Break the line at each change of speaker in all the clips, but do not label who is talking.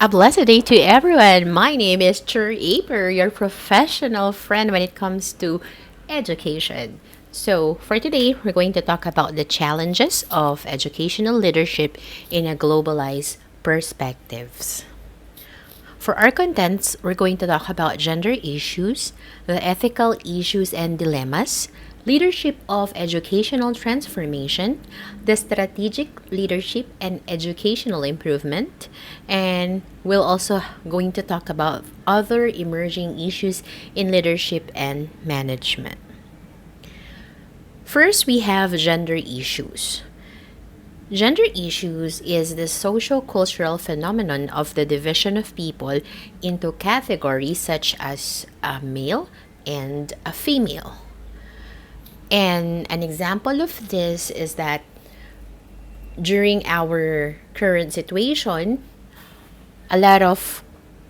A blessed day to everyone. My name is Chur Aper, your professional friend when it comes to education. So, for today, we're going to talk about the challenges of educational leadership in a globalized perspectives. For our contents, we're going to talk about gender issues, the ethical issues and dilemmas, leadership of educational transformation, the strategic leadership and educational improvement, and we'll also going to talk about other emerging issues in leadership and management. First, we have gender issues. Gender issues is the social-cultural phenomenon of the division of people into categories such as a male and a female. And an example of this is that during our current situation, a lot of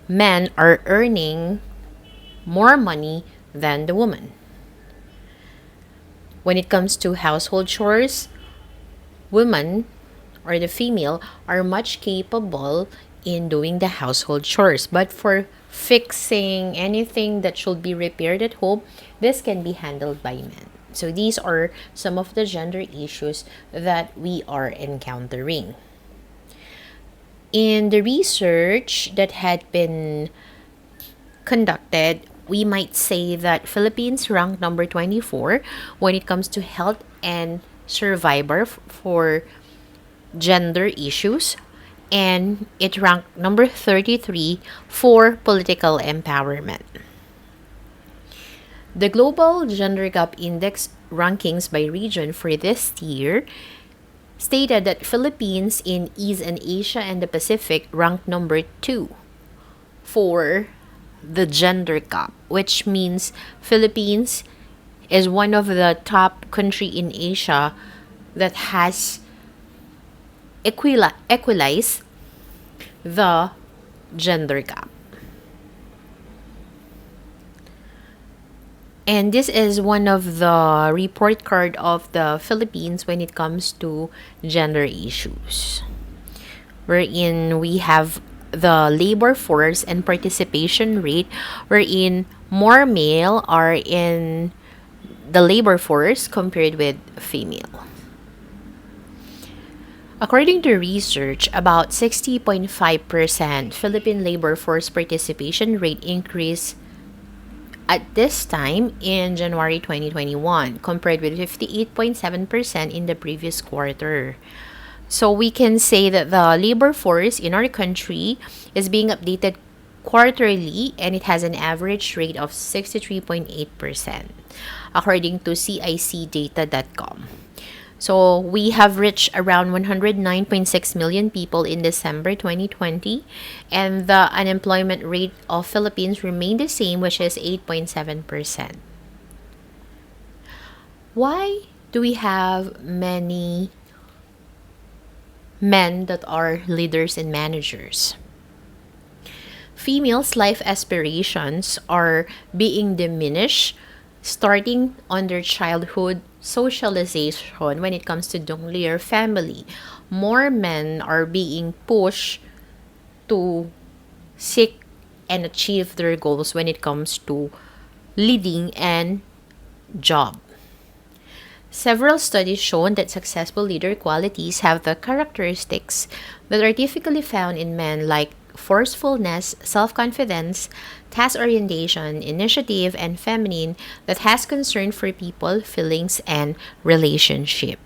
men are earning more money than the woman. When it comes to household chores, women or the female are much capable in doing the household chores. But for fixing anything that should be repaired at home, this can be handled by men. So these are some of the gender issues that we are encountering. In the research that had been conducted, we might say that Philippines ranked number 24 when it comes to health and survivor for gender issues, and it ranked number 33 for political empowerment. The Global Gender Gap Index rankings by region for this year stated that Philippines in East and Asia and the Pacific ranked number 2 for the gender gap, which means Philippines is one of the top country in Asia that has equalized the gender gap. And this is one of the report card of the Philippines when it comes to gender issues, wherein we have the labor force and participation rate, wherein more male are in the labor force compared with female. According to research, about 60.5% Philippine labor force participation rate increase at this time in January 2021 compared with 58.7% in the previous quarter. So we can say that the labor force in our country is being updated quarterly, and it has an average rate of 63.8% according to cicdata.com. So we have reached around 109.6 million people in December 2020, and the unemployment rate of Philippines remained the same, which is 8.7%. Why do we have many men that are leaders and managers? Females' life aspirations are being diminished starting on their childhood socialization when it comes to nuclear family. More men are being pushed to seek and achieve their goals when it comes to leading and job. Several studies shown that successful leader qualities have the characteristics that are typically found in men, like forcefulness, self-confidence, task orientation, initiative, and feminine that has concern for people, feelings, and relationship.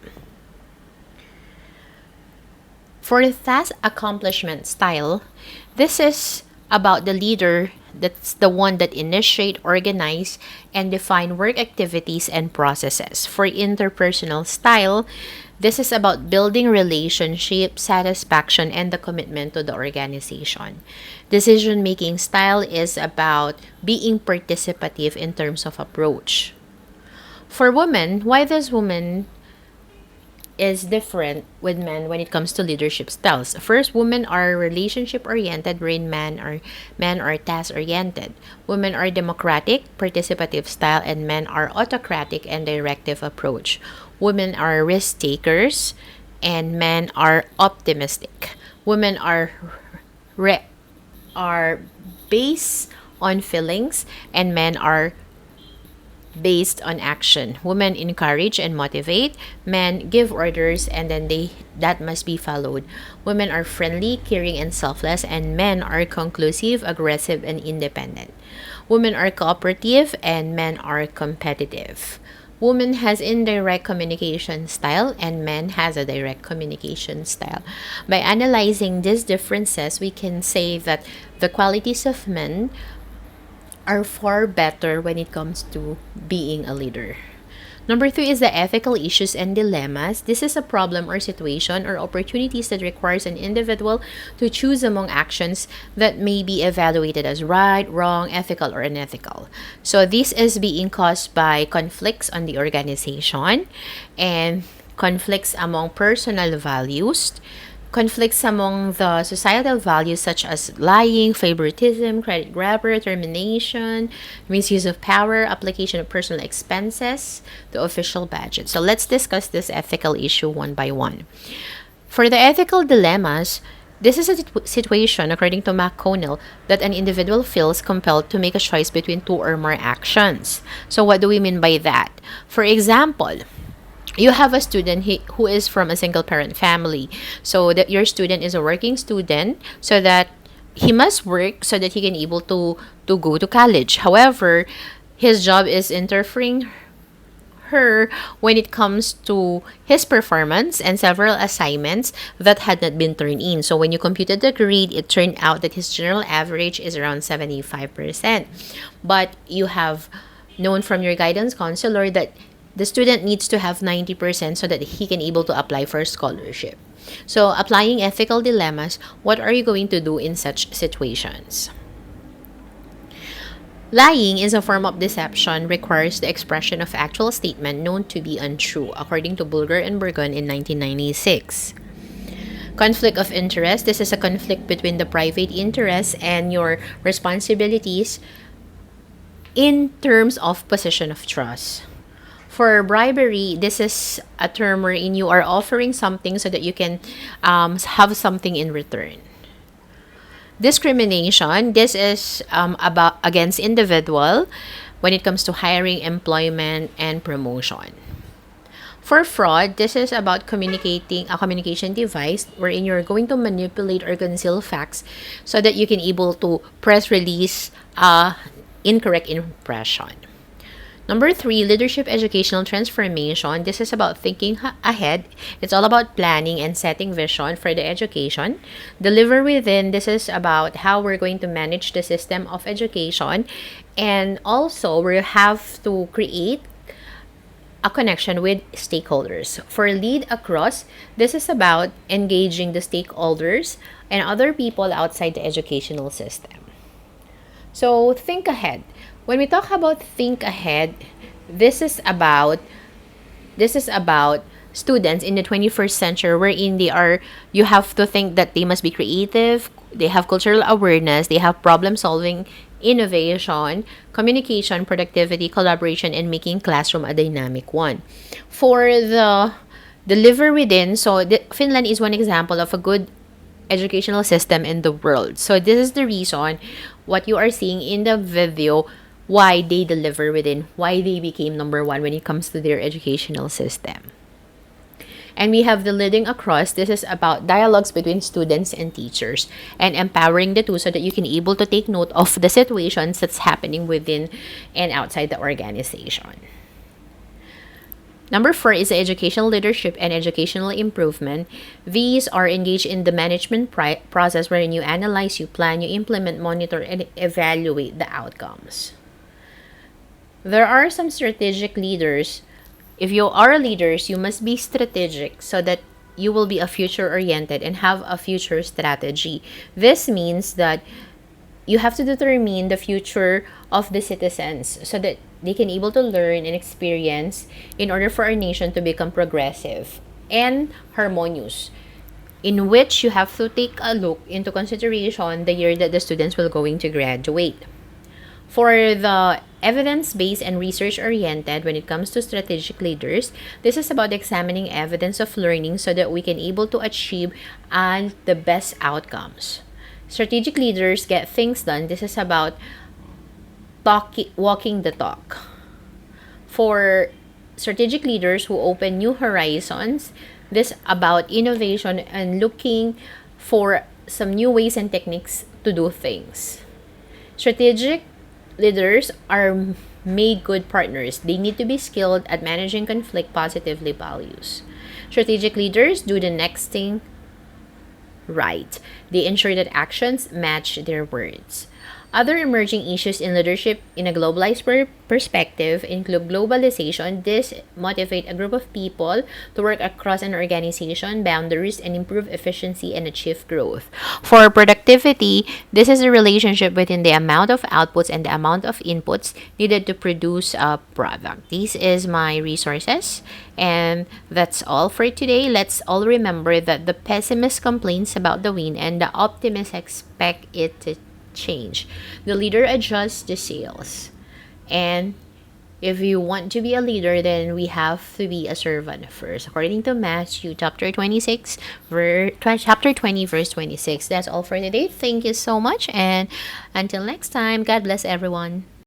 For the task accomplishment style, this is about the leader that's the one that initiate, organize, and define work activities and processes. For interpersonal style, this is about building relationship, satisfaction, and the commitment to the organization. Decision-making style is about being participative in terms of approach. For women, why this woman is different with men when it comes to leadership styles. First, women are relationship oriented, wherein men are task oriented. Women are democratic, participative style, and men are autocratic and directive approach. Women are risk takers, and men are optimistic. Women are are based on feelings and men are based on action. Women encourage and motivate, men give orders and then they that must be followed. Women are friendly, caring and selfless, and men are conclusive, aggressive and independent. Women are cooperative and men are competitive. Woman has indirect communication style and men has a direct communication style. By analyzing these differences, we can say that the qualities of men are far better when it comes to being a leader. Number three is the ethical issues and dilemmas. This is a problem or situation or opportunities that requires an individual to choose among actions that may be evaluated as right, wrong, ethical, or unethical. So this is being caused by conflicts on the organization and conflicts among personal values, conflicts among the societal values such as lying, favoritism, credit grabber, termination, misuse of power, application of personal expenses to official budget. So let's discuss this ethical issue one by one. For the ethical dilemmas, this is a situation, according to McConnell, that an individual feels compelled to make a choice between two or more actions. So what do we mean by that? For example, you have a student who is from a single parent family, so that your student is a working student, so that he must work so that he can able to go to college. However, his job is interfering her when it comes to his performance and several assignments that had not been turned in. So when you computed the grade, it turned out that his general average is around 75%. But you have known from your guidance counselor that the student needs to have 90% so that he can able to apply for scholarship. So applying ethical dilemmas, what are you going to do in such situations? Lying is a form of deception, requires the expression of actual statement known to be untrue, according to Bulger and Burgon in 1996. Conflict of interest. This is a conflict between the private interest and your responsibilities in terms of position of trust. For bribery, this is a term wherein you are offering something so that you can have something in return. Discrimination, this is about against individual when it comes to hiring, employment, and promotion. For fraud, this is about communicating a communication device wherein you're going to manipulate or conceal facts so that you can able to press release incorrect impression. Number three, leadership educational transformation. This is about thinking ahead. It's all about planning and setting vision for the education. Deliver within. This is about how we're going to manage the system of education. And also, we have to create a connection with stakeholders. For lead across, this is about engaging the stakeholders and other people outside the educational system. So, think ahead. When we talk about think ahead, this is about students in the 21st century wherein you have to think that they must be creative, they have cultural awareness, they have problem solving, innovation, communication, productivity, collaboration, and making classroom a dynamic one. For the deliver within, so Finland is one example of a good educational system in the world. So this is the reason what you are seeing in the video, why they deliver within, why they became number one when it comes to their educational system. And we have the leading across. This is about dialogues between students and teachers and empowering the two so that you can able to take note of the situations that's happening within and outside the organization. Number four is the educational leadership and educational improvement. These are engaged in the management process wherein you analyze, you plan, you implement, monitor, and evaluate the outcomes. There are some strategic leaders. If you are leaders, you must be strategic so that you will be a future-oriented and have a future strategy. This means that you have to determine the future of the citizens so that they can able to learn and experience in order for our nation to become progressive and harmonious, in which you have to take a look into consideration the year that the students will going to graduate. For the evidence-based and research-oriented, when it comes to strategic leaders, this is about examining evidence of learning so that we can able to achieve the best outcomes. Strategic leaders get things done. This is about walking the talk. For strategic leaders who open new horizons, this about innovation and looking for some new ways and techniques to do things. Strategic leaders are made good partners. They need to be skilled at managing conflict positively values. Strategic leaders do the next thing right. They ensure that actions match their words. Other emerging issues in leadership in a globalized perspective include globalization. This motivate a group of people to work across an organization boundaries and improve efficiency and achieve growth. For productivity, this is a relationship between the amount of outputs and the amount of inputs needed to produce a product. This is my resources, and that's all for today. Let's all remember that the pessimist complains about the wind and the optimist expect it to change. The leader adjusts the sails. And if you want to be a leader, then we have to be a servant first. According to Matthew chapter 26, chapter 20, verse 26. That's all for today. Thank you so much. And until next time, God bless everyone.